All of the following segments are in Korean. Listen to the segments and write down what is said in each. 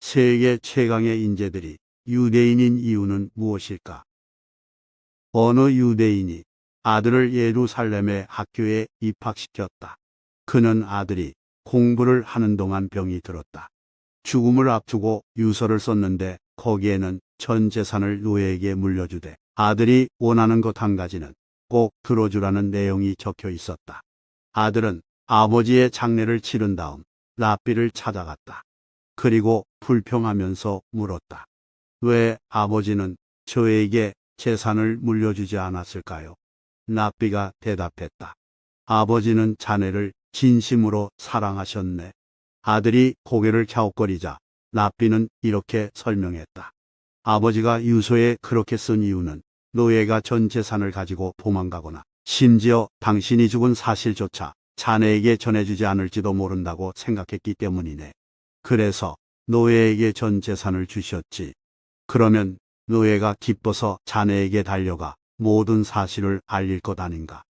세계 최강의 인재들이 유대인인 이유는 무엇일까? 어느 유대인이 아들을 예루살렘의 학교에 입학시켰다. 그는 아들이 공부를 하는 동안 병이 들었다. 죽음을 앞두고 유서를 썼는데 거기에는 전 재산을 노예에게 물려주되 아들이 원하는 것 한 가지는 꼭 들어주라는 내용이 적혀 있었다. 아들은 아버지의 장례를 치른 다음 랍비를 찾아갔다. 그리고 불평하면서 물었다. 왜 아버지는 저에게 재산을 물려주지 않았을까요? 랍비가 대답했다. 아버지는 자네를 진심으로 사랑하셨네. 아들이 고개를 갸웃거리자 랍비는 이렇게 설명했다. 아버지가 유서에 그렇게 쓴 이유는 노예가 전 재산을 가지고 도망가거나 심지어 당신이 죽은 사실조차 자네에게 전해주지 않을지도 모른다고 생각했기 때문이네. 그래서 노예에게 전 재산을 주셨지. 그러면 노예가 기뻐서 자네에게 달려가 모든 사실을 알릴 것 아닌가?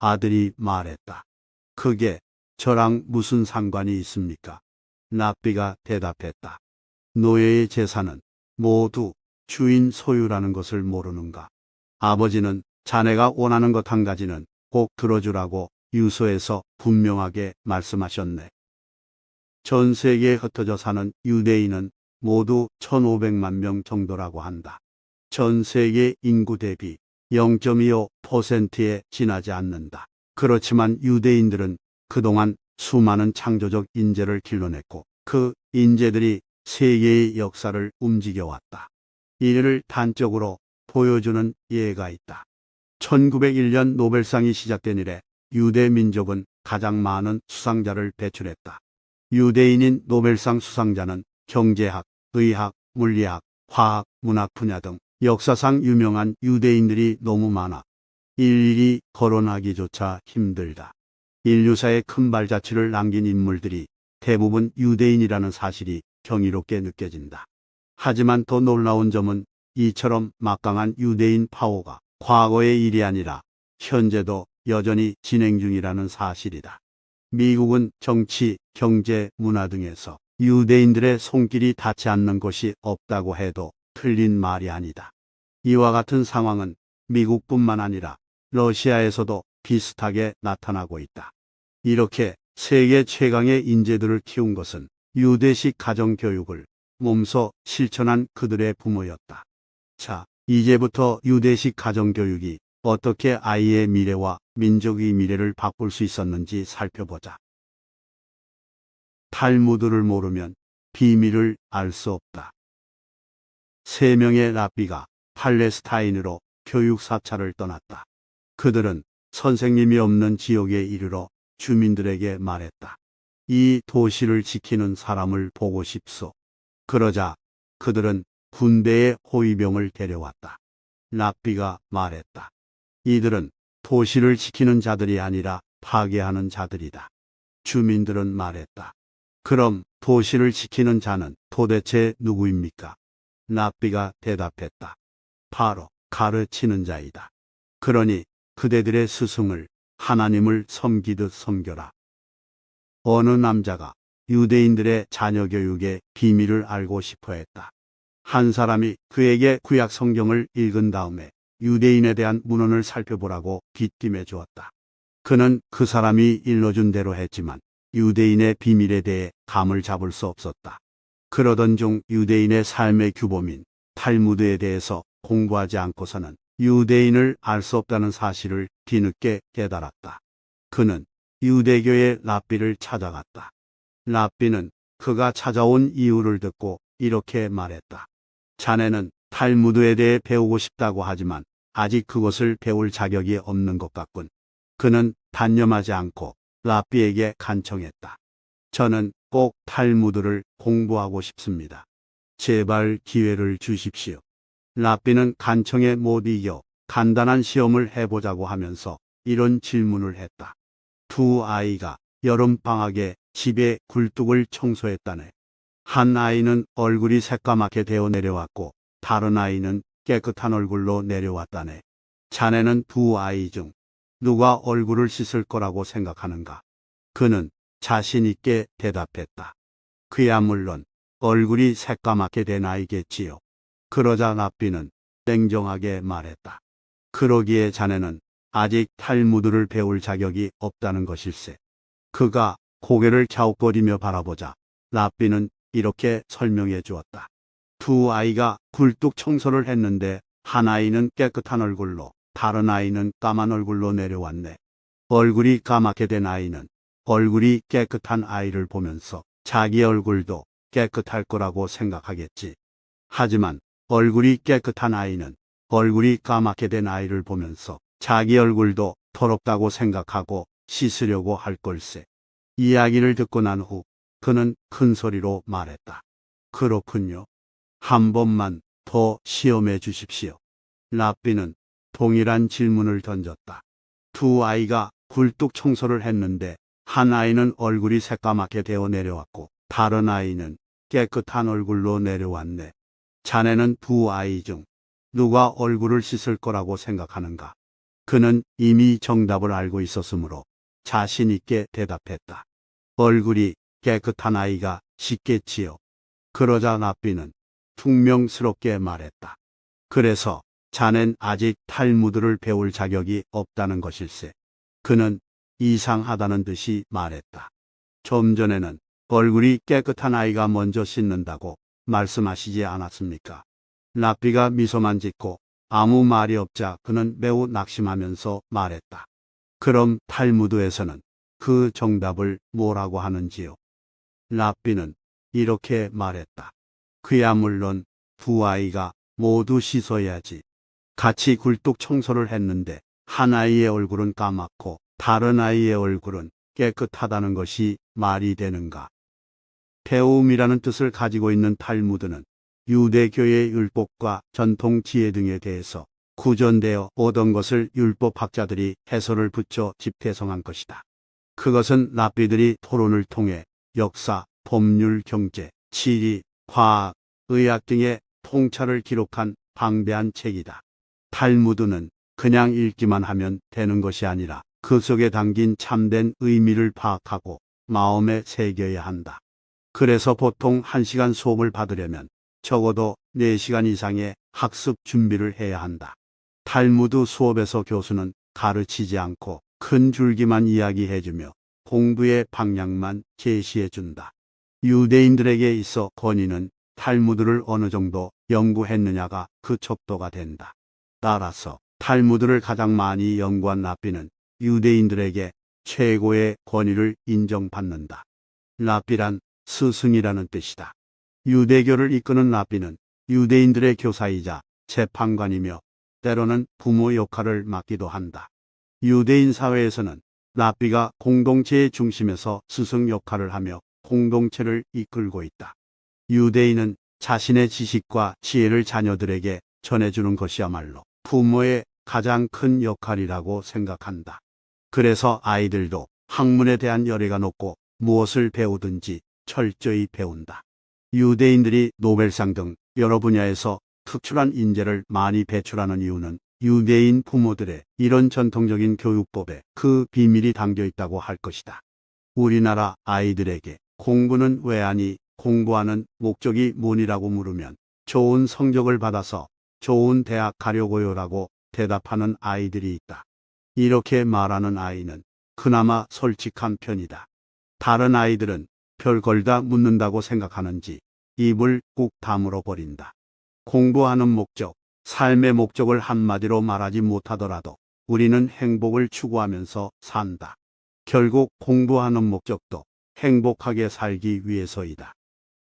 아들이 말했다. 그게 저랑 무슨 상관이 있습니까? 랍비가 대답했다. 노예의 재산은 모두 주인 소유라는 것을 모르는가? 아버지는 자네가 원하는 것 한 가지는 꼭 들어주라고 유서에서 분명하게 말씀하셨네. 전 세계에 흩어져 사는 유대인은 모두 1,500만 명 정도라고 한다. 전 세계 인구 대비 0.25%에 지나지 않는다. 그렇지만 유대인들은 그동안 수많은 창조적 인재를 길러냈고 그 인재들이 세계의 역사를 움직여왔다. 이를 단적으로 보여주는 예가 있다. 1901년 노벨상이 시작된 이래 유대 민족은 가장 많은 수상자를 배출했다. 유대인인 노벨상 수상자는 경제학, 의학, 물리학, 화학, 문학 분야 등 역사상 유명한 유대인들이 너무 많아 일일이 거론하기조차 힘들다. 인류사에 큰 발자취를 남긴 인물들이 대부분 유대인이라는 사실이 경이롭게 느껴진다. 하지만 더 놀라운 점은 이처럼 막강한 유대인 파워가 과거의 일이 아니라 현재도 여전히 진행 중이라는 사실이다. 미국은 정치, 경제, 문화 등에서 유대인들의 손길이 닿지 않는 곳이 없다고 해도 틀린 말이 아니다. 이와 같은 상황은 미국뿐만 아니라 러시아에서도 비슷하게 나타나고 있다. 이렇게 세계 최강의 인재들을 키운 것은 유대식 가정교육을 몸소 실천한 그들의 부모였다. 자, 이제부터 유대식 가정교육이 어떻게 아이의 미래와 민족의 미래를 바꿀 수 있었는지 살펴보자. 탈무드를 모르면 비밀을 알 수 없다. 3명의 랍비가 팔레스타인으로 교육 사찰을 떠났다. 그들은 선생님이 없는 지역에 이르러 주민들에게 말했다. 이 도시를 지키는 사람을 보고 싶소. 그러자 그들은 군대의 호위병을 데려왔다. 랍비가 말했다. 이들은 도시를 지키는 자들이 아니라 파괴하는 자들이다. 주민들은 말했다. 그럼 도시를 지키는 자는 도대체 누구입니까? 랍비가 대답했다. 바로 가르치는 자이다. 그러니 그대들의 스승을 하나님을 섬기듯 섬겨라. 어느 남자가 유대인들의 자녀 교육의 비밀을 알고 싶어 했다. 한 사람이 그에게 구약 성경을 읽은 다음에 유대인에 대한 문헌을 살펴보라고 귀띔해 주었다. 그는 그 사람이 일러준 대로 했지만 유대인의 비밀에 대해 감을 잡을 수 없었다. 그러던 중 유대인의 삶의 규범인 탈무드에 대해서 공부하지 않고서는 유대인을 알 수 없다는 사실을 뒤늦게 깨달았다. 그는 유대교의 랍비를 찾아갔다. 랍비는 그가 찾아온 이유를 듣고 이렇게 말했다. 자네는 탈무드에 대해 배우고 싶다고 하지만 아직 그것을 배울 자격이 없는 것 같군. 그는 단념하지 않고 랍비에게 간청했다. 저는 꼭 탈무드를 공부하고 싶습니다. 제발 기회를 주십시오. 랍비는 간청에 못 이겨 간단한 시험을 해보자고 하면서 이런 질문을 했다. 두 아이가 여름방학에 집에 굴뚝을 청소했다네. 한 아이는 얼굴이 새까맣게 되어 내려왔고 다른 아이는 깨끗한 얼굴로 내려왔다네. 자네는 두 아이 중 누가 얼굴을 씻을 거라고 생각하는가? 그는 자신 있게 대답했다. 그야 물론 얼굴이 새까맣게 된 아이겠지요. 그러자 랍비는 냉정하게 말했다. 그러기에 자네는 아직 탈무드를 배울 자격이 없다는 것일세. 그가 고개를 갸웃거리며 바라보자 랍비는 이렇게 설명해 주었다. 두 아이가 굴뚝 청소를 했는데 한 아이는 깨끗한 얼굴로 다른 아이는 까만 얼굴로 내려왔네. 얼굴이 까맣게 된 아이는 얼굴이 깨끗한 아이를 보면서 자기 얼굴도 깨끗할 거라고 생각하겠지. 하지만 얼굴이 깨끗한 아이는 얼굴이 까맣게 된 아이를 보면서 자기 얼굴도 더럽다고 생각하고 씻으려고 할 걸세. 이야기를 듣고 난 후 그는 큰 소리로 말했다. 그렇군요. 한 번만 더 시험해 주십시오. 랍비는 동일한 질문을 던졌다. 두 아이가 굴뚝 청소를 했는데 한 아이는 얼굴이 새까맣게 되어 내려왔고 다른 아이는 깨끗한 얼굴로 내려왔네. 자네는 두 아이 중 누가 얼굴을 씻을 거라고 생각하는가? 그는 이미 정답을 알고 있었으므로 자신 있게 대답했다. 얼굴이 깨끗한 아이가 씻겠지요. 그러자 랍비는 퉁명스럽게 말했다. 그래서 자넨 아직 탈무드를 배울 자격이 없다는 것일세. 그는 이상하다는 듯이 말했다. 좀 전에는 얼굴이 깨끗한 아이가 먼저 씻는다고 말씀하시지 않았습니까? 랍비가 미소만 짓고 아무 말이 없자 그는 매우 낙심하면서 말했다. 그럼 탈무드에서는 그 정답을 뭐라고 하는지요? 랍비는 이렇게 말했다. 그야 물론 두 아이가 모두 씻어야지. 같이 굴뚝 청소를 했는데 한 아이의 얼굴은 까맣고 다른 아이의 얼굴은 깨끗하다는 것이 말이 되는가? 배움이라는 뜻을 가지고 있는 탈무드는 유대교의 율법과 전통 지혜 등에 대해서 구전되어 오던 것을 율법학자들이 해설을 붙여 집대성한 것이다. 그것은 랍비들이 토론을 통해 역사, 법률, 경제, 지리, 과학, 의학 등의 통찰을 기록한 방대한 책이다. 탈무드는 그냥 읽기만 하면 되는 것이 아니라 그 속에 담긴 참된 의미를 파악하고 마음에 새겨야 한다. 그래서 보통 1시간 수업을 받으려면 적어도 4시간 이상의 학습 준비를 해야 한다. 탈무드 수업에서 교수는 가르치지 않고 큰 줄기만 이야기해주며 공부의 방향만 제시해준다. 유대인들에게 있어 권위는 탈무드를 어느 정도 연구했느냐가 그 척도가 된다. 따라서 탈무드를 가장 많이 연구한 랍비는 유대인들에게 최고의 권위를 인정받는다. 랍비란 스승이라는 뜻이다. 유대교를 이끄는 랍비는 유대인들의 교사이자 재판관이며 때로는 부모 역할을 맡기도 한다. 유대인 사회에서는 랍비가 공동체의 중심에서 스승 역할을 하며 공동체를 이끌고 있다. 유대인은 자신의 지식과 지혜를 자녀들에게 전해주는 것이야말로 부모의 가장 큰 역할이라고 생각한다. 그래서 아이들도 학문에 대한 열의가 높고 무엇을 배우든지 철저히 배운다. 유대인들이 노벨상 등 여러 분야에서 특출한 인재를 많이 배출하는 이유는 유대인 부모들의 이런 전통적인 교육법에 그 비밀이 담겨 있다고 할 것이다. 우리나라 아이들에게 공부는 왜 하니, 공부하는 목적이 뭐니라고 물으면 좋은 성적을 받아서 좋은 대학 가려고요라고 대답하는 아이들이 있다. 이렇게 말하는 아이는 그나마 솔직한 편이다. 다른 아이들은 별걸 다 묻는다고 생각하는지 입을 꾹 다물어 버린다. 공부하는 목적, 삶의 목적을 한마디로 말하지 못하더라도 우리는 행복을 추구하면서 산다. 결국 공부하는 목적도 행복하게 살기 위해서이다.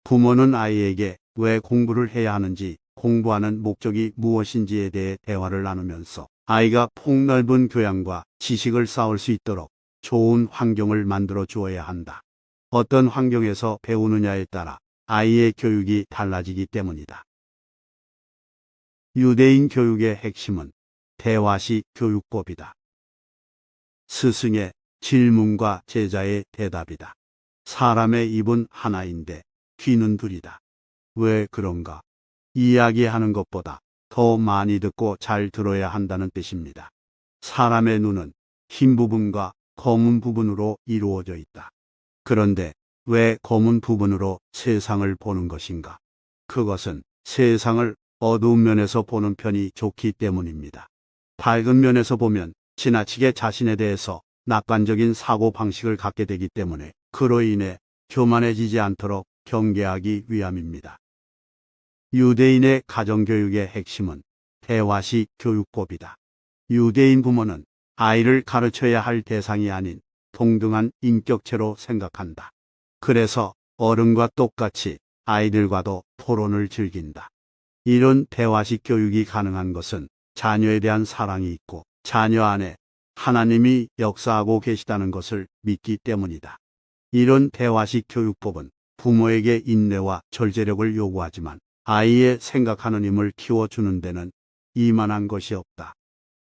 부모는 아이에게 왜 공부를 해야 하는지, 공부하는 목적이 무엇인지에 대해 대화를 나누면서 아이가 폭넓은 교양과 지식을 쌓을 수 있도록 좋은 환경을 만들어 주어야 한다. 어떤 환경에서 배우느냐에 따라 아이의 교육이 달라지기 때문이다. 유대인 교육의 핵심은 대화식 교육법이다. 스승의 질문과 제자의 대답이다. 사람의 입은 하나인데 귀는 둘이다. 왜 그런가? 이야기하는 것보다 더 많이 듣고 잘 들어야 한다는 뜻입니다. 사람의 눈은 흰 부분과 검은 부분으로 이루어져 있다. 그런데 왜 검은 부분으로 세상을 보는 것인가? 그것은 세상을 어두운 면에서 보는 편이 좋기 때문입니다. 밝은 면에서 보면 지나치게 자신에 대해서 낙관적인 사고 방식을 갖게 되기 때문에 그로 인해 교만해지지 않도록 경계하기 위함입니다. 유대인의 가정교육의 핵심은 대화식 교육법이다. 유대인 부모는 아이를 가르쳐야 할 대상이 아닌 동등한 인격체로 생각한다. 그래서 어른과 똑같이 아이들과도 토론을 즐긴다. 이런 대화식 교육이 가능한 것은 자녀에 대한 사랑이 있고 자녀 안에 하나님이 역사하고 계시다는 것을 믿기 때문이다. 이런 대화식 교육법은 부모에게 인내와 절제력을 요구하지만 아이의 생각하는 힘을 키워주는 데는 이만한 것이 없다.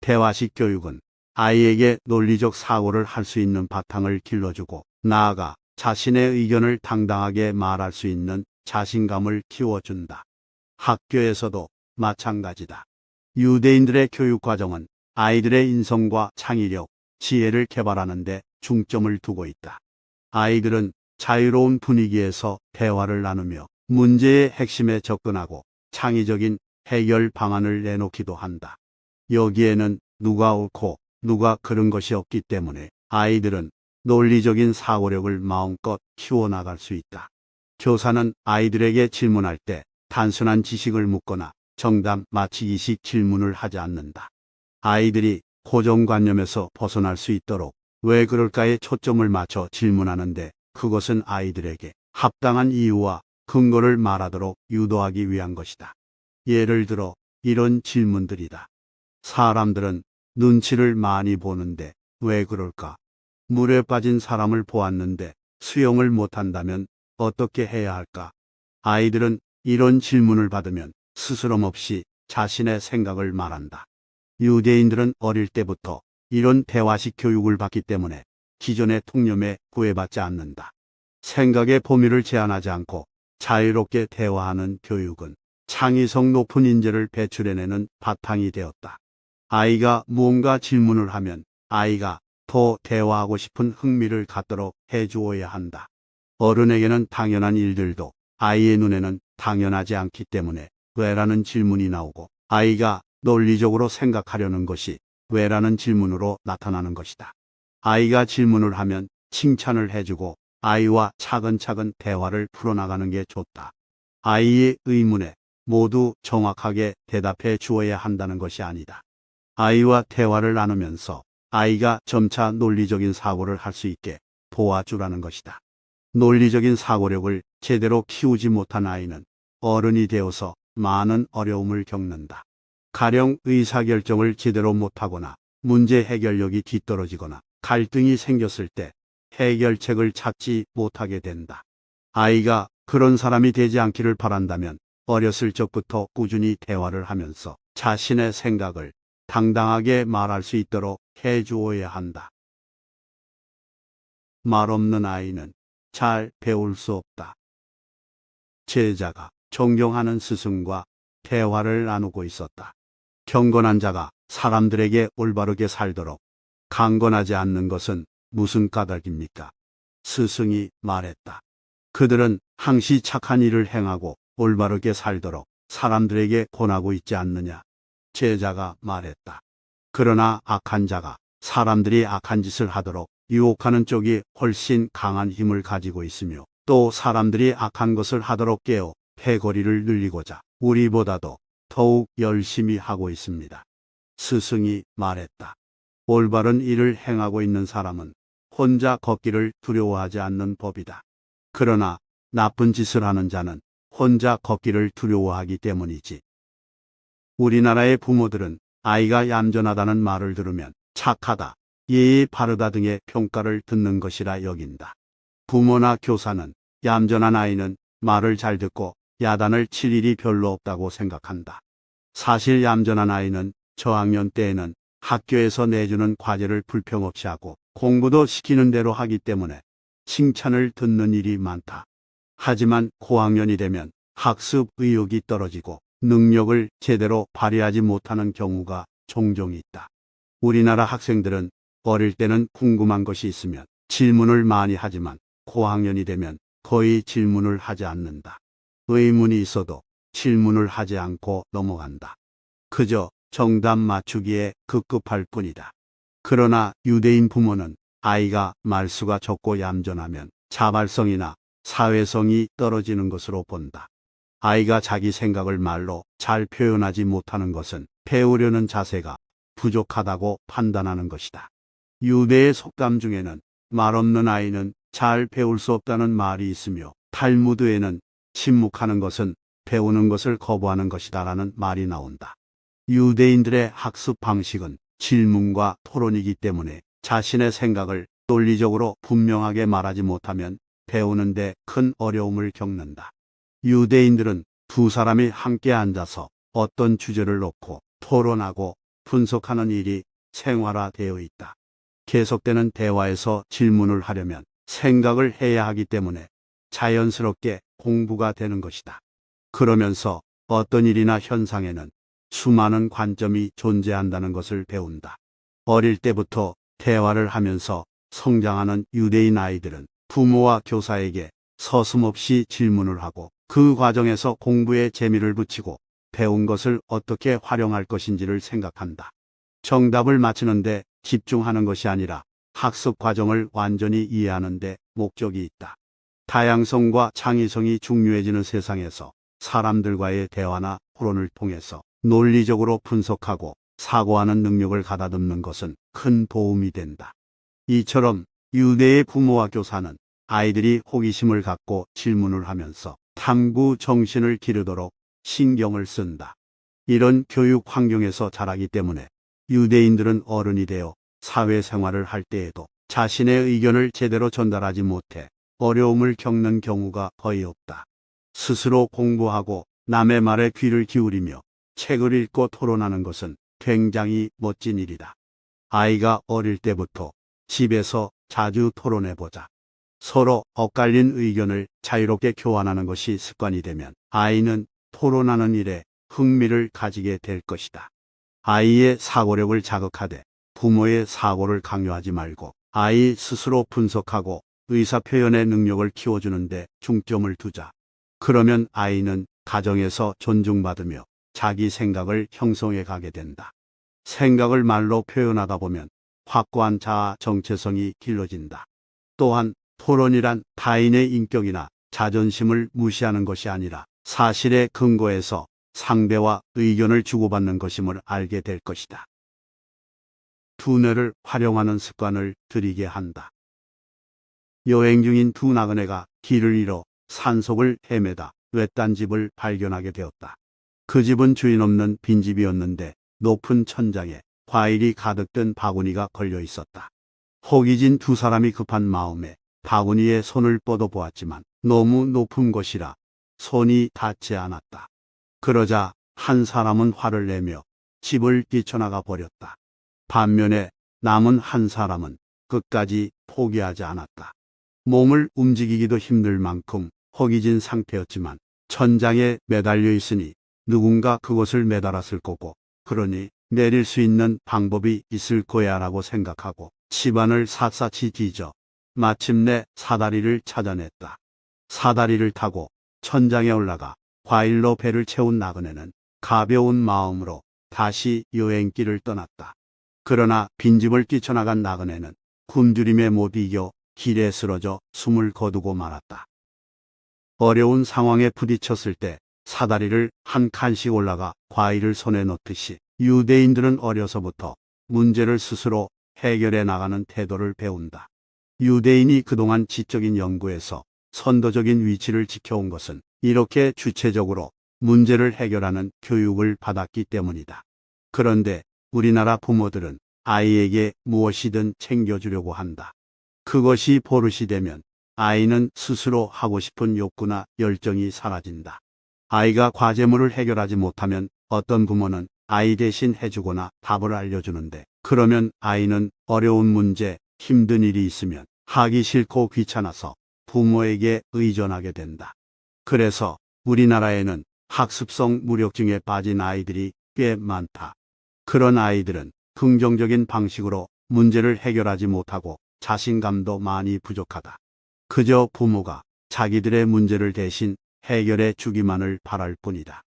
대화식 교육은 아이에게 논리적 사고를 할 수 있는 바탕을 길러주고 나아가 자신의 의견을 당당하게 말할 수 있는 자신감을 키워준다. 학교에서도 마찬가지다. 유대인들의 교육 과정은 아이들의 인성과 창의력, 지혜를 개발하는 데 중점을 두고 있다. 아이들은 자유로운 분위기에서 대화를 나누며 문제의 핵심에 접근하고 창의적인 해결 방안을 내놓기도 한다. 여기에는 누가 옳고 누가 그른 것이 없기 때문에 아이들은 논리적인 사고력을 마음껏 키워나갈 수 있다. 교사는 아이들에게 질문할 때 단순한 지식을 묻거나 정답 맞히기식 질문을 하지 않는다. 아이들이 고정관념에서 벗어날 수 있도록 왜 그럴까에 초점을 맞춰 질문하는데 그것은 아이들에게 합당한 이유와 근거를 말하도록 유도하기 위한 것이다. 예를 들어 이런 질문들이다. 사람들은 눈치를 많이 보는데 왜 그럴까? 물에 빠진 사람을 보았는데 수영을 못한다면 어떻게 해야 할까? 아이들은 이런 질문을 받으면 스스럼 없이 자신의 생각을 말한다. 유대인들은 어릴 때부터 이런 대화식 교육을 받기 때문에 기존의 통념에 구애받지 않는다. 생각의 범위를 제한하지 않고 자유롭게 대화하는 교육은 창의성 높은 인재를 배출해내는 바탕이 되었다. 아이가 무언가 질문을 하면 아이가 더 대화하고 싶은 흥미를 갖도록 해주어야 한다. 어른에게는 당연한 일들도 아이의 눈에는 당연하지 않기 때문에 왜라는 질문이 나오고 아이가 논리적으로 생각하려는 것이 왜라는 질문으로 나타나는 것이다. 아이가 질문을 하면 칭찬을 해주고 아이와 차근차근 대화를 풀어나가는 게 좋다. 아이의 의문에 모두 정확하게 대답해 주어야 한다는 것이 아니다. 아이와 대화를 나누면서 아이가 점차 논리적인 사고를 할 수 있게 도와주라는 것이다. 논리적인 사고력을 제대로 키우지 못한 아이는 어른이 되어서 많은 어려움을 겪는다. 가령 의사결정을 제대로 못하거나 문제 해결력이 뒤떨어지거나 갈등이 생겼을 때 해결책을 찾지 못하게 된다. 아이가 그런 사람이 되지 않기를 바란다면 어렸을 적부터 꾸준히 대화를 하면서 자신의 생각을 당당하게 말할 수 있도록 해주어야 한다. 말 없는 아이는 잘 배울 수 없다. 제자가 존경하는 스승과 대화를 나누고 있었다. 경건한 자가 사람들에게 올바르게 살도록 강건하지 않는 것은 무슨 까닭입니까? 스승이 말했다. 그들은 항시 착한 일을 행하고 올바르게 살도록 사람들에게 권하고 있지 않느냐? 제자가 말했다. 그러나 악한 자가 사람들이 악한 짓을 하도록 유혹하는 쪽이 훨씬 강한 힘을 가지고 있으며 또 사람들이 악한 것을 하도록 깨어 패거리를 늘리고자 우리보다도 더욱 열심히 하고 있습니다. 스승이 말했다. 올바른 일을 행하고 있는 사람은 혼자 걷기를 두려워하지 않는 법이다. 그러나 나쁜 짓을 하는 자는 혼자 걷기를 두려워하기 때문이지. 우리나라의 부모들은 아이가 얌전하다는 말을 들으면 착하다, 예의 바르다 등의 평가를 듣는 것이라 여긴다. 부모나 교사는 얌전한 아이는 말을 잘 듣고 야단을 칠 일이 별로 없다고 생각한다. 사실 얌전한 아이는 저학년 때에는 학교에서 내주는 과제를 불평 없이 하고 공부도 시키는 대로 하기 때문에 칭찬을 듣는 일이 많다. 하지만 고학년이 되면 학습 의욕이 떨어지고 능력을 제대로 발휘하지 못하는 경우가 종종 있다. 우리나라 학생들은 어릴 때는 궁금한 것이 있으면 질문을 많이 하지만 고학년이 되면 거의 질문을 하지 않는다. 의문이 있어도 질문을 하지 않고 넘어간다. 그저 정답 맞추기에 급급할 뿐이다. 그러나 유대인 부모는 아이가 말수가 적고 얌전하면 자발성이나 사회성이 떨어지는 것으로 본다. 아이가 자기 생각을 말로 잘 표현하지 못하는 것은 배우려는 자세가 부족하다고 판단하는 것이다. 유대의 속담 중에는 말 없는 아이는 잘 배울 수 없다는 말이 있으며, 탈무드에는 침묵하는 것은 배우는 것을 거부하는 것이다라는 말이 나온다. 유대인들의 학습 방식은 질문과 토론이기 때문에 자신의 생각을 논리적으로 분명하게 말하지 못하면 배우는데 큰 어려움을 겪는다. 유대인들은 두 사람이 함께 앉아서 어떤 주제를 놓고 토론하고 분석하는 일이 생활화되어 있다. 계속되는 대화에서 질문을 하려면 생각을 해야 하기 때문에 자연스럽게 공부가 되는 것이다. 그러면서 어떤 일이나 현상에는 수많은 관점이 존재한다는 것을 배운다. 어릴 때부터 대화를 하면서 성장하는 유대인 아이들은 부모와 교사에게 서슴없이 질문을 하고 그 과정에서 공부에 재미를 붙이고 배운 것을 어떻게 활용할 것인지를 생각한다. 정답을 맞히는데 집중하는 것이 아니라 학습 과정을 완전히 이해하는 데 목적이 있다. 다양성과 창의성이 중요해지는 세상에서 사람들과의 대화나 토론을 통해서 논리적으로 분석하고 사고하는 능력을 가다듬는 것은 큰 도움이 된다. 이처럼 유대의 부모와 교사는 아이들이 호기심을 갖고 질문을 하면서 탐구 정신을 기르도록 신경을 쓴다. 이런 교육 환경에서 자라기 때문에 유대인들은 어른이 되어 사회생활을 할 때에도 자신의 의견을 제대로 전달하지 못해 어려움을 겪는 경우가 거의 없다. 스스로 공부하고 남의 말에 귀를 기울이며 책을 읽고 토론하는 것은 굉장히 멋진 일이다. 아이가 어릴 때부터 집에서 자주 토론해보자. 서로 엇갈린 의견을 자유롭게 교환하는 것이 습관이 되면 아이는 토론하는 일에 흥미를 가지게 될 것이다. 아이의 사고력을 자극하되 부모의 사고를 강요하지 말고 아이 스스로 분석하고 의사표현의 능력을 키워주는 데 중점을 두자. 그러면 아이는 가정에서 존중받으며 자기 생각을 형성해 가게 된다. 생각을 말로 표현하다 보면 확고한 자아 정체성이 길러진다. 또한 토론이란 타인의 인격이나 자존심을 무시하는 것이 아니라 사실에 근거해서 상대와 의견을 주고받는 것임을 알게 될 것이다. 두뇌를 활용하는 습관을 들이게 한다. 여행 중인 두 나그네가 길을 잃어 산속을 헤매다 외딴 집을 발견하게 되었다. 그 집은 주인 없는 빈집이었는데 높은 천장에 과일이 가득 든 바구니가 걸려 있었다. 허기진 두 사람이 급한 마음에 바구니에 손을 뻗어 보았지만 너무 높은 곳이라 손이 닿지 않았다. 그러자 한 사람은 화를 내며 집을 뛰쳐나가 버렸다. 반면에 남은 한 사람은 끝까지 포기하지 않았다. 몸을 움직이기도 힘들 만큼 허기진 상태였지만 천장에 매달려 있으니 누군가 그것을 매달았을 거고, 그러니 내릴 수 있는 방법이 있을 거야 라고 생각하고 집안을 샅샅이 뒤져 마침내 사다리를 찾아냈다. 사다리를 타고 천장에 올라가 과일로 배를 채운 나그네는 가벼운 마음으로 다시 여행길을 떠났다. 그러나 빈집을 뛰쳐나간 나그네는 굶주림에 못 이겨 길에 쓰러져 숨을 거두고 말았다. 어려운 상황에 부딪혔을 때 사다리를 한 칸씩 올라가 과일을 손에 넣듯이 유대인들은 어려서부터 문제를 스스로 해결해 나가는 태도를 배운다. 유대인이 그동안 지적인 연구에서 선도적인 위치를 지켜온 것은 이렇게 주체적으로 문제를 해결하는 교육을 받았기 때문이다. 그런데 우리나라 부모들은 아이에게 무엇이든 챙겨주려고 한다. 그것이 버릇이 되면 아이는 스스로 하고 싶은 욕구나 열정이 사라진다. 아이가 과제물을 해결하지 못하면 어떤 부모는 아이 대신 해주거나 답을 알려주는데, 그러면 아이는 어려운 문제, 힘든 일이 있으면 하기 싫고 귀찮아서 부모에게 의존하게 된다. 그래서 우리나라에는 학습성 무력증에 빠진 아이들이 꽤 많다. 그런 아이들은 긍정적인 방식으로 문제를 해결하지 못하고 자신감도 많이 부족하다. 그저 부모가 자기들의 문제를 대신 해결해 주기만을 바랄 뿐이다.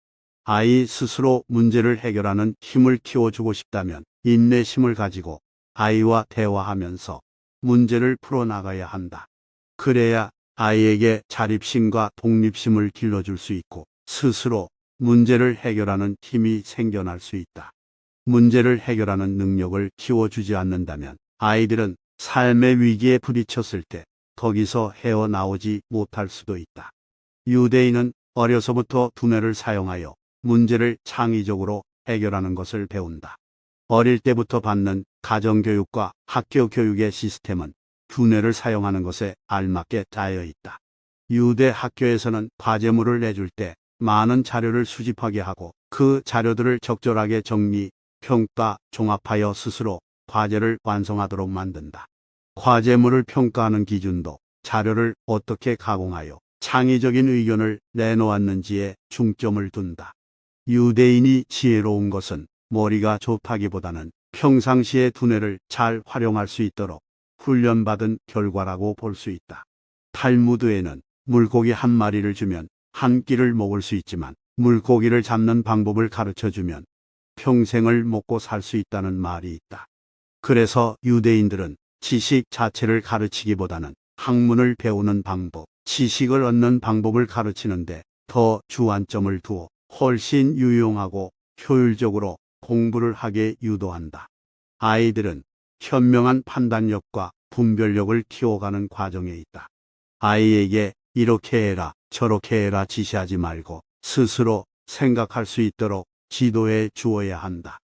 아이 스스로 문제를 해결하는 힘을 키워주고 싶다면 인내심을 가지고 아이와 대화하면서 문제를 풀어나가야 한다. 그래야 아이에게 자립심과 독립심을 길러줄 수 있고 스스로 문제를 해결하는 힘이 생겨날 수 있다. 문제를 해결하는 능력을 키워주지 않는다면 아이들은 삶의 위기에 부딪혔을 때 거기서 헤어나오지 못할 수도 있다. 유대인은 어려서부터 두뇌를 사용하여 문제를 창의적으로 해결하는 것을 배운다. 어릴 때부터 받는 가정교육과 학교 교육의 시스템은 두뇌를 사용하는 것에 알맞게 짜여 있다. 유대 학교에서는 과제물을 내줄 때 많은 자료를 수집하게 하고 그 자료들을 적절하게 정리, 평가, 종합하여 스스로 과제를 완성하도록 만든다. 과제물을 평가하는 기준도 자료를 어떻게 가공하여 창의적인 의견을 내놓았는지에 중점을 둔다. 유대인이 지혜로운 것은 머리가 좋다기보다는 평상시의 두뇌를 잘 활용할 수 있도록 훈련받은 결과라고 볼 수 있다. 탈무드에는 물고기 한 마리를 주면 한 끼를 먹을 수 있지만 물고기를 잡는 방법을 가르쳐 주면 평생을 먹고 살 수 있다는 말이 있다. 그래서 유대인들은 지식 자체를 가르치기보다는 학문을 배우는 방법, 지식을 얻는 방법을 가르치는데 더 주안점을 두어 훨씬 유용하고 효율적으로 공부를 하게 유도한다. 아이들은 현명한 판단력과 분별력을 키워가는 과정에 있다. 아이에게 이렇게 해라, 저렇게 해라 지시하지 말고 스스로 생각할 수 있도록 지도해 주어야 한다.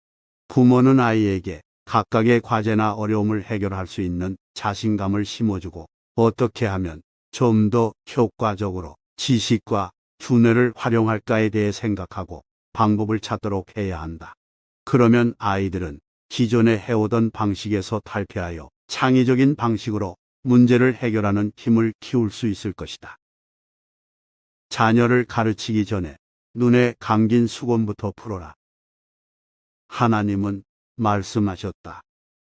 부모는 아이에게 각각의 과제나 어려움을 해결할 수 있는 자신감을 심어주고 어떻게 하면 좀 더 효과적으로 지식과 두뇌를 활용할까에 대해 생각하고 방법을 찾도록 해야 한다. 그러면 아이들은 기존에 해오던 방식에서 탈피하여 창의적인 방식으로 문제를 해결하는 힘을 키울 수 있을 것이다. 자녀를 가르치기 전에 눈에 감긴 수건부터 풀어라. 하나님은 말씀하셨다.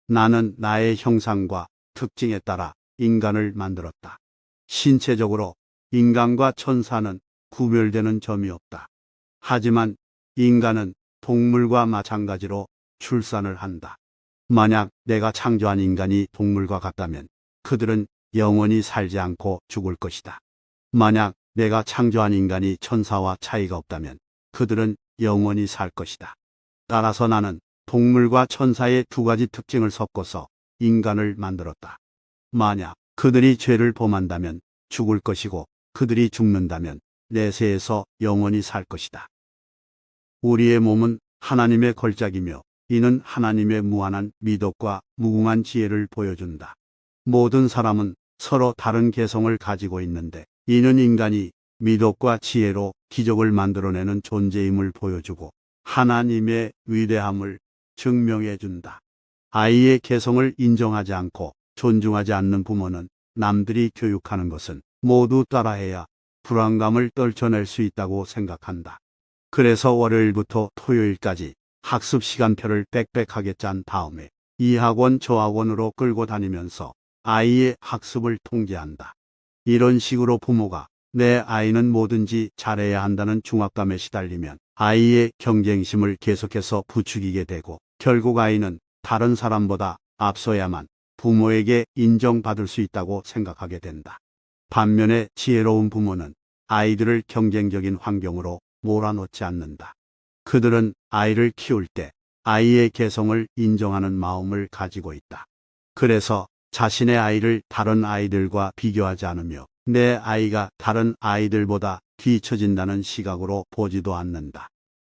나는 나의 형상과 특징에 따라 인간을 만들었다. 신체적으로 인간과 천사는 구별되는 점이 없다. 하지만 인간은 동물과 마찬가지로 출산을 한다. 만약 내가 창조한 인간이 동물과 같다면 그들은 영원히 살지 않고 죽을 것이다. 만약 내가 창조한 인간이 천사와 차이가 없다면 그들은 영원히 살 것이다. 따라서 나는 동물과 천사의 두 가지 특징을 섞어서 인간을 만들었다. 만약 그들이 죄를 범한다면 죽을 것이고 그들이 죽는다면 내세에서 영원히 살 것이다. 우리의 몸은 하나님의 걸작이며 이는 하나님의 무한한 미덕과 무궁한 지혜를 보여준다. 모든 사람은 서로 다른 개성을 가지고 있는데 이는 인간이 미덕과 지혜로 기적을 만들어내는 존재임을 보여주고 하나님의 위대함을 증명해준다. 아이의 개성을 인정하지 않고 존중하지 않는 부모는 남들이 교육하는 것은 모두 따라해야 불안감을 떨쳐낼 수 있다고 생각한다. 그래서 월요일부터 토요일까지 학습 시간표를 빽빽하게 짠 다음에 이 학원 저 학원으로 끌고 다니면서 아이의 학습을 통제한다. 이런 식으로 부모가 내 아이는 뭐든지 잘해야 한다는 중압감에 시달리면 아이의 경쟁심을 계속해서 부추기게 되고 결국 아이는 다른 사람보다 앞서야만 부모에게 인정받을 수 있다고 생각하게 된다. 반면에 지혜로운 부모는 아이들을 경쟁적인 환경으로 몰아넣지 않는다. 그들은 아이를 키울 때 아이의 개성을 인정하는 마음을 가지고 있다. 그래서 자신의 아이를 다른 아이들과 비교하지 않으며 내 아이가 다른 아이들보다 뒤처진다는 시각으로 보지도 않는다.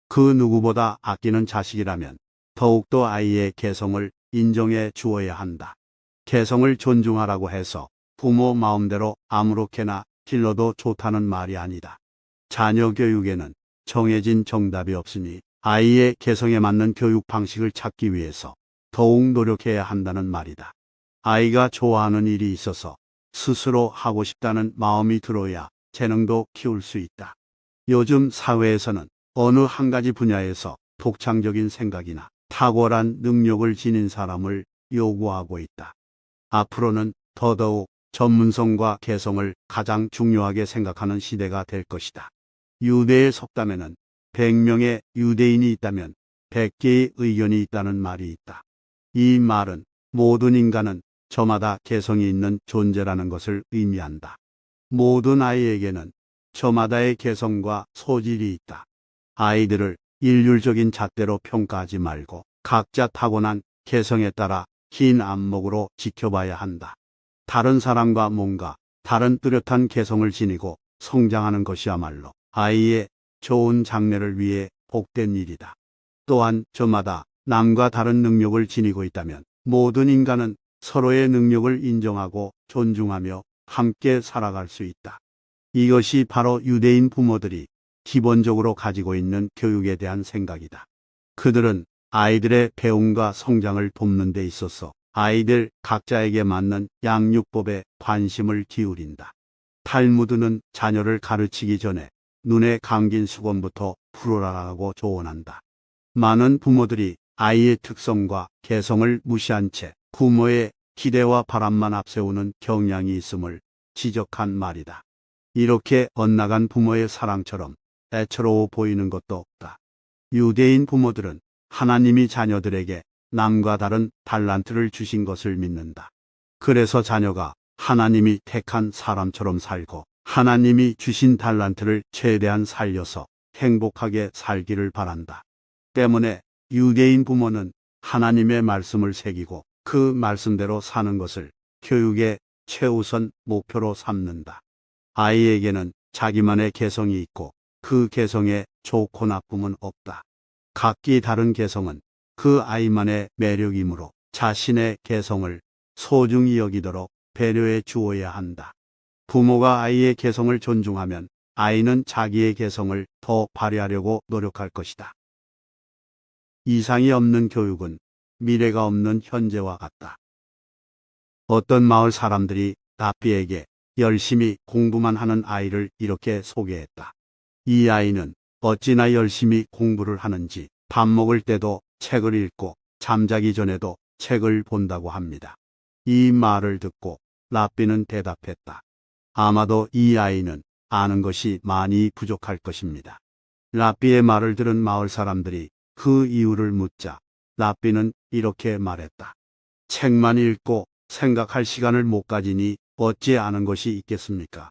그 누구보다 아끼는 자식이라면 더욱더 아이의 개성을 인정해 주어야 한다. 개성을 존중하라고 해서 부모 마음대로 아무렇게나 길러도 좋다는 말이 아니다. 자녀 교육에는 정해진 정답이 없으니 아이의 개성에 맞는 교육 방식을 찾기 위해서 더욱 노력해야 한다는 말이다. 아이가 좋아하는 일이 있어서 스스로 하고 싶다는 마음이 들어야 재능도 키울 수 있다. 요즘 사회에서는 어느 한 가지 분야에서 독창적인 생각이나 탁월한 능력을 지닌 사람을 요구하고 있다. 앞으로는 더더욱 전문성과 개성을 가장 중요하게 생각하는 시대가 될 것이다. 유대의 속담에는 100명의 유대인이 있다면 100개의 의견이 있다는 말이 있다. 이 말은 모든 인간은 저마다 개성이 있는 존재라는 것을 의미한다. 모든 아이에게는 저마다의 개성과 소질이 있다. 아이들을 일률적인 잣대로 평가하지 말고 각자 타고난 개성에 따라 긴 안목으로 지켜봐야 한다. 다른 사람과 뭔가 다른 뚜렷한 개성을 지니고 성장하는 것이야말로 아이의 좋은 장래를 위해 복된 일이다. 또한 저마다 남과 다른 능력을 지니고 있다면 모든 인간은 서로의 능력을 인정하고 존중하며 함께 살아갈 수 있다. 이것이 바로 유대인 부모들이 기본적으로 가지고 있는 교육에 대한 생각이다. 그들은 아이들의 배움과 성장을 돕는 데 있어서 아이들 각자에게 맞는 양육법에 관심을 기울인다. 탈무드는 자녀를 가르치기 전에 눈에 감긴 수건부터 풀어라라고 조언한다. 많은 부모들이 아이의 특성과 개성을 무시한 채 부모의 기대와 바람만 앞세우는 경향이 있음을 지적한 말이다. 이렇게 엇나간 부모의 사랑처럼 애처로워 보이는 것도 없다. 유대인 부모들은 하나님이 자녀들에게 남과 다른 달란트를 주신 것을 믿는다. 그래서 자녀가 하나님이 택한 사람처럼 살고 하나님이 주신 달란트를 최대한 살려서 행복하게 살기를 바란다. 때문에 유대인 부모는 하나님의 말씀을 새기고 그 말씀대로 사는 것을 교육의 최우선 목표로 삼는다. 아이에게는 자기만의 개성이 있고 그 개성에 좋고 나쁨은 없다. 각기 다른 개성은 그 아이만의 매력이므로 자신의 개성을 소중히 여기도록 배려해 주어야 한다. 부모가 아이의 개성을 존중하면 아이는 자기의 개성을 더 발휘하려고 노력할 것이다. 이상이 없는 교육은 미래가 없는 현재와 같다. 어떤 마을 사람들이 랍비에게 열심히 공부만 하는 아이를 이렇게 소개했다. 이 아이는 어찌나 열심히 공부를 하는지 밥 먹을 때도 책을 읽고 잠자기 전에도 책을 본다고 합니다. 이 말을 듣고 랍비는 대답했다. 아마도 이 아이는 아는 것이 많이 부족할 것입니다. 랍비의 말을 들은 마을 사람들이 그 이유를 묻자 랍비는 이렇게 말했다. 책만 읽고 생각할 시간을 못 가지니 어찌 아는 것이 있겠습니까?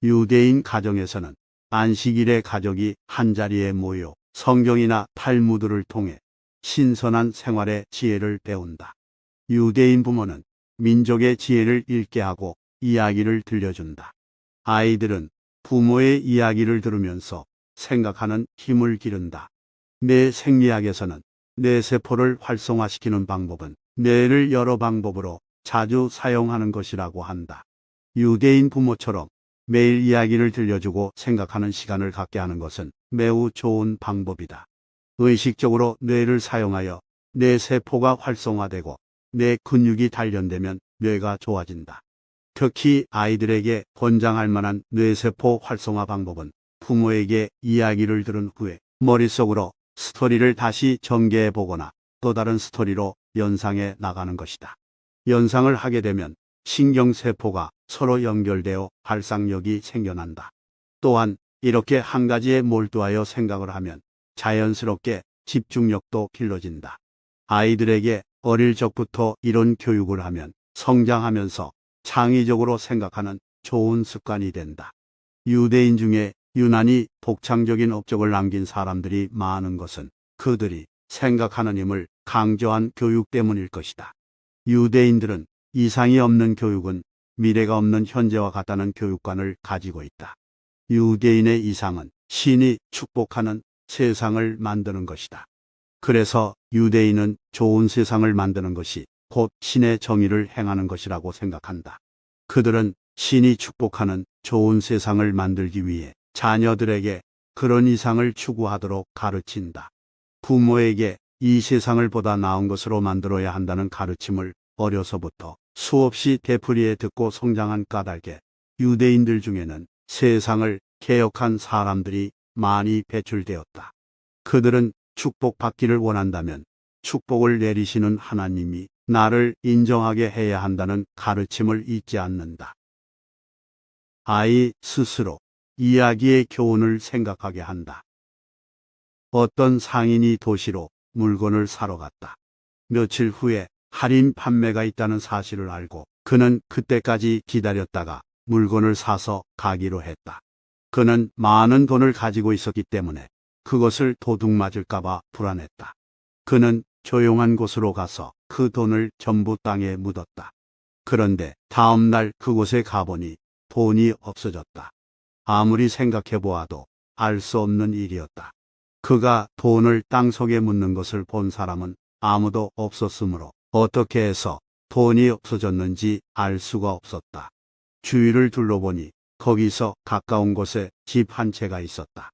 유대인 가정에서는 안식일에 가족이 한자리에 모여 성경이나 탈무드를 통해 신선한 생활의 지혜를 배운다. 유대인 부모는 민족의 지혜를 읽게 하고 이야기를 들려준다. 아이들은 부모의 이야기를 들으면서 생각하는 힘을 기른다. 뇌 생리학에서는 뇌세포를 활성화시키는 방법은 뇌를 여러 방법으로 자주 사용하는 것이라고 한다. 유대인 부모처럼 매일 이야기를 들려주고 생각하는 시간을 갖게 하는 것은 매우 좋은 방법이다. 의식적으로 뇌를 사용하여 뇌세포가 활성화되고 뇌 근육이 단련되면 뇌가 좋아진다. 특히 아이들에게 권장할 만한 뇌세포 활성화 방법은 부모에게 이야기를 들은 후에 머릿속으로 스토리를 다시 전개해 보거나 또 다른 스토리로 연상해 나가는 것이다. 연상을 하게 되면 신경세포가 서로 연결되어 발상력이 생겨난다. 또한 이렇게 한 가지에 몰두하여 생각을 하면 자연스럽게 집중력도 길러진다. 아이들에게 어릴 적부터 이런 교육을 하면 성장하면서 창의적으로 생각하는 좋은 습관이 된다. 유대인 중에 유난히 독창적인 업적을 남긴 사람들이 많은 것은 그들이 생각하는 힘을 강조한 교육 때문일 것이다. 유대인들은 이상이 없는 교육은 미래가 없는 현재와 같다는 교육관을 가지고 있다. 유대인의 이상은 신이 축복하는 세상을 만드는 것이다. 그래서 유대인은 좋은 세상을 만드는 것이 곧 신의 정의를 행하는 것이라고 생각한다. 그들은 신이 축복하는 좋은 세상을 만들기 위해 자녀들에게 그런 이상을 추구하도록 가르친다. 부모에게 이 세상을 보다 나은 것으로 만들어야 한다는 가르침을 어려서부터 수없이 되풀이해 듣고 성장한 까닭에 유대인들 중에는 세상을 개혁한 사람들이 많이 배출되었다. 그들은 축복받기를 원한다면 축복을 내리시는 하나님이 나를 인정하게 해야 한다는 가르침을 잊지 않는다. 아이 스스로 이야기의 교훈을 생각하게 한다. 어떤 상인이 도시로 물건을 사러 갔다. 며칠 후에 할인 판매가 있다는 사실을 알고 그는 그때까지 기다렸다가 물건을 사서 가기로 했다. 그는 많은 돈을 가지고 있었기 때문에 그것을 도둑맞을까봐 불안했다. 그는 조용한 곳으로 가서 그 돈을 전부 땅에 묻었다. 그런데 다음 날 그곳에 가보니 돈이 없어졌다. 아무리 생각해 보아도 알 수 없는 일이었다. 그가 돈을 땅속에 묻는 것을 본 사람은 아무도 없었으므로 어떻게 해서 돈이 없어졌는지 알 수가 없었다. 주위를 둘러보니 거기서 가까운 곳에 집 한 채가 있었다.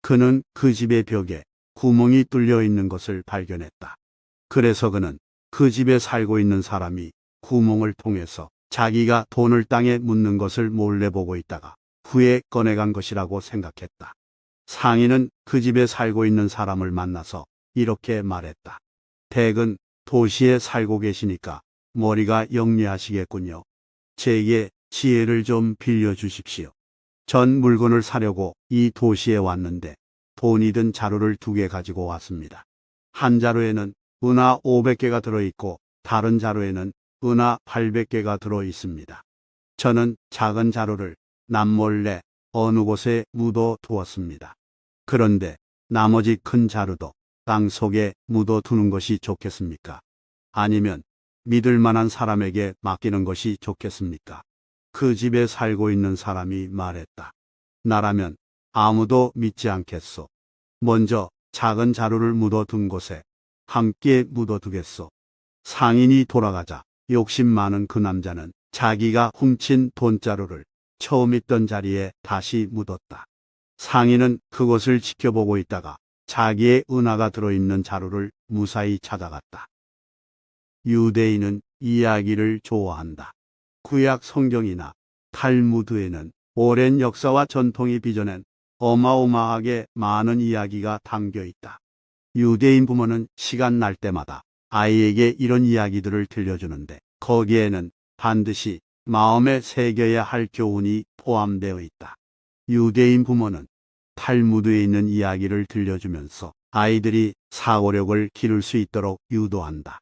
그는 그 집의 벽에 구멍이 뚫려 있는 것을 발견했다. 그래서 그는 그 집에 살고 있는 사람이 구멍을 통해서 자기가 돈을 땅에 묻는 것을 몰래 보고 있다가 후에 꺼내간 것이라고 생각했다. 상인은 그 집에 살고 있는 사람을 만나서 이렇게 말했다. 댁은 도시에 살고 계시니까 머리가 영리하시겠군요. 제게 지혜를 좀 빌려주십시오. 전 물건을 사려고 이 도시에 왔는데 돈이 든 자루를 2개 가지고 왔습니다. 한 자루에는 은하 500개가 들어있고 다른 자루에는 은하 800개가 들어있습니다. 저는 작은 자루를 남몰래 어느 곳에 묻어 두었습니다. 그런데 나머지 큰 자루도 땅 속에 묻어 두는 것이 좋겠습니까? 아니면 믿을 만한 사람에게 맡기는 것이 좋겠습니까? 그 집에 살고 있는 사람이 말했다. 나라면 아무도 믿지 않겠소. 먼저 작은 자루를 묻어둔 곳에 함께 묻어두겠소. 상인이 돌아가자 욕심 많은 그 남자는 자기가 훔친 돈자루를 처음 있던 자리에 다시 묻었다. 상인은 그것을 지켜보고 있다가 자기의 은하가 들어있는 자루를 무사히 찾아갔다. 유대인은 이야기를 좋아한다. 구약 성경이나 탈무드에는 오랜 역사와 전통이 빚어낸 어마어마하게 많은 이야기가 담겨 있다. 유대인 부모는 시간 날 때마다 아이에게 이런 이야기들을 들려주는데 거기에는 반드시 마음에 새겨야 할 교훈이 포함되어 있다. 유대인 부모는 탈무드에 있는 이야기를 들려주면서 아이들이 사고력을 기를 수 있도록 유도한다.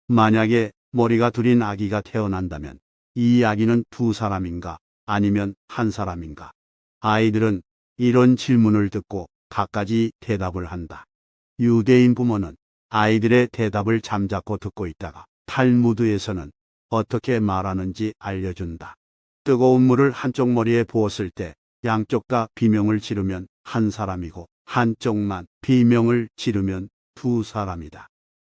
만약에 머리가 둘인 아기가 태어난다면 이 아기는 2사람인가 아니면 1사람인가? 아이들은 이런 질문을 듣고 갖가지 대답을 한다. 유대인 부모는 아이들의 대답을 잠자코 듣고 있다가 탈무드에서는 어떻게 말하는지 알려준다. 뜨거운 물을 한쪽 머리에 부었을 때 양쪽 다 비명을 지르면 1사람이고 한쪽만 비명을 지르면 2사람이다.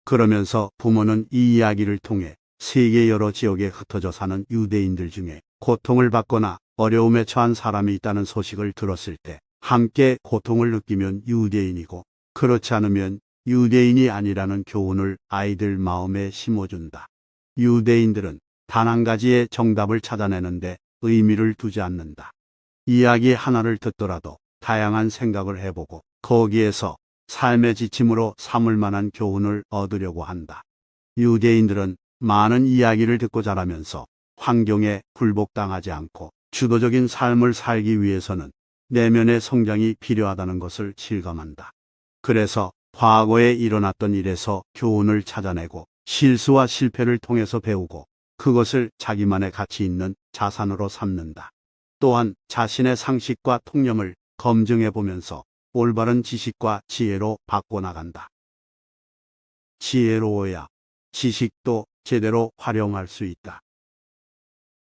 그러면서 부모는 이 이야기를 통해 세계 여러 지역에 흩어져 사는 유대인들 중에 고통을 받거나 어려움에 처한 사람이 있다는 소식을 들었을 때 함께 고통을 느끼면 유대인이고 그렇지 않으면 유대인이 아니라는 교훈을 아이들 마음에 심어준다. 유대인들은 단 한 가지의 정답을 찾아내는데 의미를 두지 않는다. 이야기 하나를 듣더라도 다양한 생각을 해보고 거기에서 삶의 지침으로 삼을 만한 교훈을 얻으려고 한다. 유대인들은 많은 이야기를 듣고 자라면서 환경에 굴복당하지 않고 주도적인 삶을 살기 위해서는 내면의 성장이 필요하다는 것을 실감한다. 그래서 과거에 일어났던 일에서 교훈을 찾아내고 실수와 실패를 통해서 배우고 그것을 자기만의 가치 있는 자산으로 삼는다. 또한 자신의 상식과 통념을 검증해 보면서 올바른 지식과 지혜로 바꿔나간다. 지혜로워야 지식도 제대로 활용할 수 있다.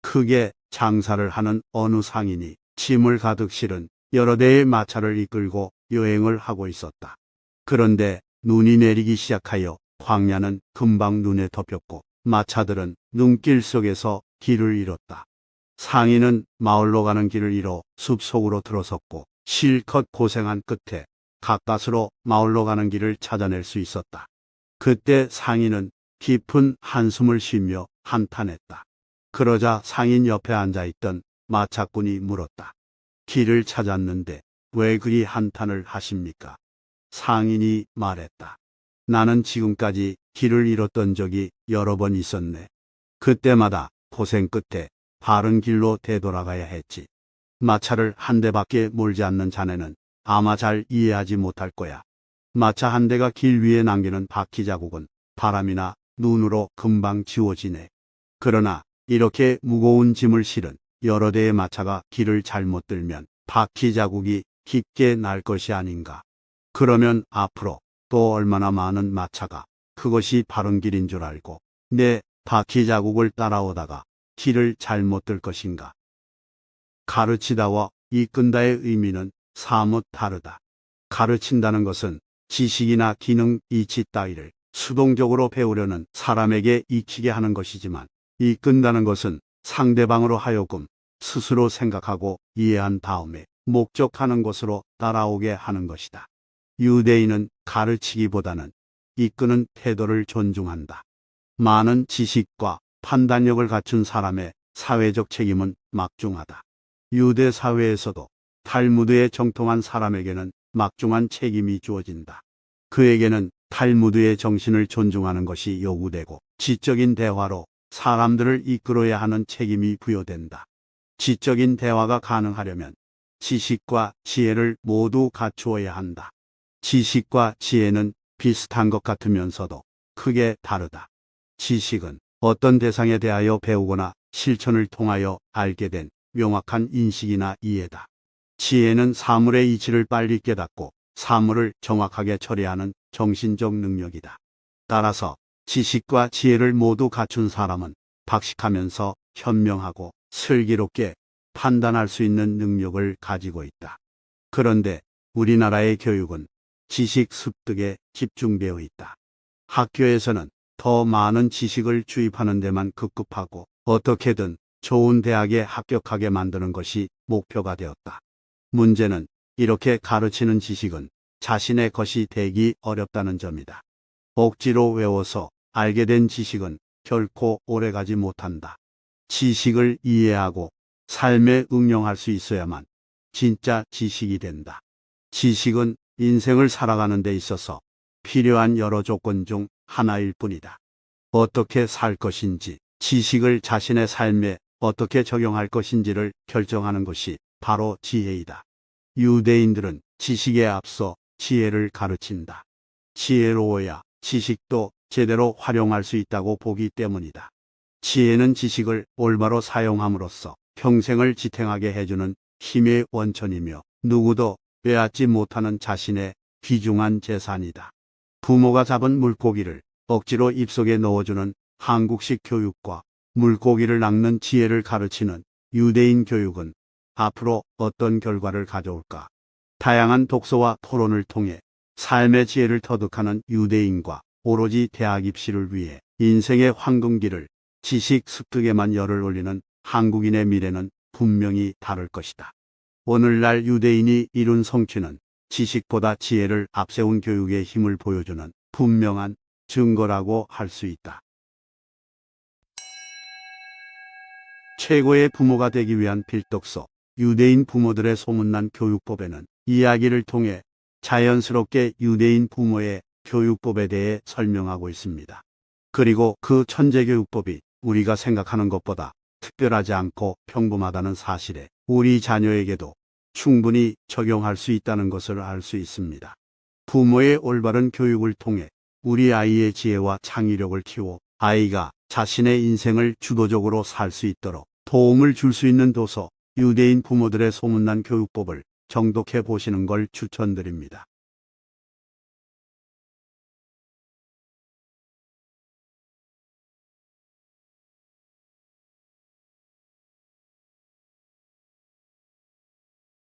크게 장사를 하는 어느 상인이 짐을 가득 실은 여러 대의 마차를 이끌고 여행을 하고 있었다. 그런데 눈이 내리기 시작하여 광야는 금방 눈에 덮였고 마차들은 눈길 속에서 길을 잃었다. 상인은 마을로 가는 길을 잃어 숲속으로 들어섰고 실컷 고생한 끝에 가까스로 마을로 가는 길을 찾아낼 수 있었다. 그때 상인은 깊은 한숨을 쉬며 한탄했다. 그러자 상인 옆에 앉아있던 마차꾼이 물었다. 길을 찾았는데 왜 그리 한탄을 하십니까? 상인이 말했다. 나는 지금까지 길을 잃었던 적이 여러 번 있었네. 그때마다 고생 끝에 바른 길로 되돌아가야 했지. 마차를 한 대밖에 몰지 않는 자네는 아마 잘 이해하지 못할 거야. 마차 한 대가 길 위에 남기는 바퀴 자국은 바람이나 눈으로 금방 지워지네. 그러나 이렇게 무거운 짐을 실은 여러 대의 마차가 길을 잘못 들면 바퀴 자국이 깊게 날 것이 아닌가. 그러면 앞으로 또 얼마나 많은 마차가 그것이 바른 길인 줄 알고 내 바퀴 자국을 따라오다가 길을 잘못 들 것인가. 가르치다와 이끈다의 의미는 사뭇 다르다. 가르친다는 것은 지식이나 기능, 이치 따위를 수동적으로 배우려는 사람에게 익히게 하는 것이지만, 이끈다는 것은 상대방으로 하여금 스스로 생각하고 이해한 다음에 목적하는 곳으로 따라오게 하는 것이다. 유대인은 가르치기보다는 이끄는 태도를 존중한다. 많은 지식과 판단력을 갖춘 사람의 사회적 책임은 막중하다. 유대 사회에서도 탈무드에 정통한 사람에게는 막중한 책임이 주어진다. 그에게는 탈무드의 정신을 존중하는 것이 요구되고 지적인 대화로 사람들을 이끌어야 하는 책임이 부여된다. 지적인 대화가 가능하려면 지식과 지혜를 모두 갖추어야 한다. 지식과 지혜는 비슷한 것 같으면서도 크게 다르다. 지식은 어떤 대상에 대하여 배우거나 실천을 통하여 알게 된 명확한 인식이나 이해다. 지혜는 사물의 이치를 빨리 깨닫고 사물을 정확하게 처리하는 정신적 능력이다. 따라서 지식과 지혜를 모두 갖춘 사람은 박식하면서 현명하고 슬기롭게 판단할 수 있는 능력을 가지고 있다. 그런데 우리나라의 교육은 지식 습득에 집중되어 있다. 학교에서는 더 많은 지식을 주입하는 데만 급급하고 어떻게든 좋은 대학에 합격하게 만드는 것이 목표가 되었다. 문제는 이렇게 가르치는 지식은 자신의 것이 되기 어렵다는 점이다. 억지로 외워서 알게 된 지식은 결코 오래가지 못한다. 지식을 이해하고 삶에 응용할 수 있어야만 진짜 지식이 된다. 지식은 인생을 살아가는 데 있어서 필요한 여러 조건 중 하나일 뿐이다. 어떻게 살 것인지, 지식을 자신의 삶에 어떻게 적용할 것인지를 결정하는 것이 바로 지혜이다. 유대인들은 지식에 앞서 지혜를 가르친다. 지혜로워야 지식도 제대로 활용할 수 있다고 보기 때문이다. 지혜는 지식을 올바로 사용함으로써 평생을 지탱하게 해주는 힘의 원천이며 누구도 빼앗지 못하는 자신의 귀중한 재산이다. 부모가 잡은 물고기를 억지로 입속에 넣어주는 한국식 교육과 물고기를 낚는 지혜를 가르치는 유대인 교육은 앞으로 어떤 결과를 가져올까? 다양한 독서와 토론을 통해 삶의 지혜를 터득하는 유대인과 오로지 대학 입시를 위해 인생의 황금기를 지식 습득에만 열을 올리는 한국인의 미래는 분명히 다를 것이다. 오늘날 유대인이 이룬 성취는 지식보다 지혜를 앞세운 교육의 힘을 보여주는 분명한 증거라고 할 수 있다. 최고의 부모가 되기 위한 필독서, 유대인 부모들의 소문난 교육법에는 이야기를 통해 자연스럽게 유대인 부모의 교육법에 대해 설명하고 있습니다. 그리고 그 천재교육법이 우리가 생각하는 것보다 특별하지 않고 평범하다는 사실에 우리 자녀에게도 충분히 적용할 수 있다는 것을 알 수 있습니다. 부모의 올바른 교육을 통해 우리 아이의 지혜와 창의력을 키워 아이가 자신의 인생을 주도적으로 살 수 있도록 도움을 줄 수 있는 도서, 유대인 부모들의 소문난 교육법을 정독해 보시는 걸 추천드립니다.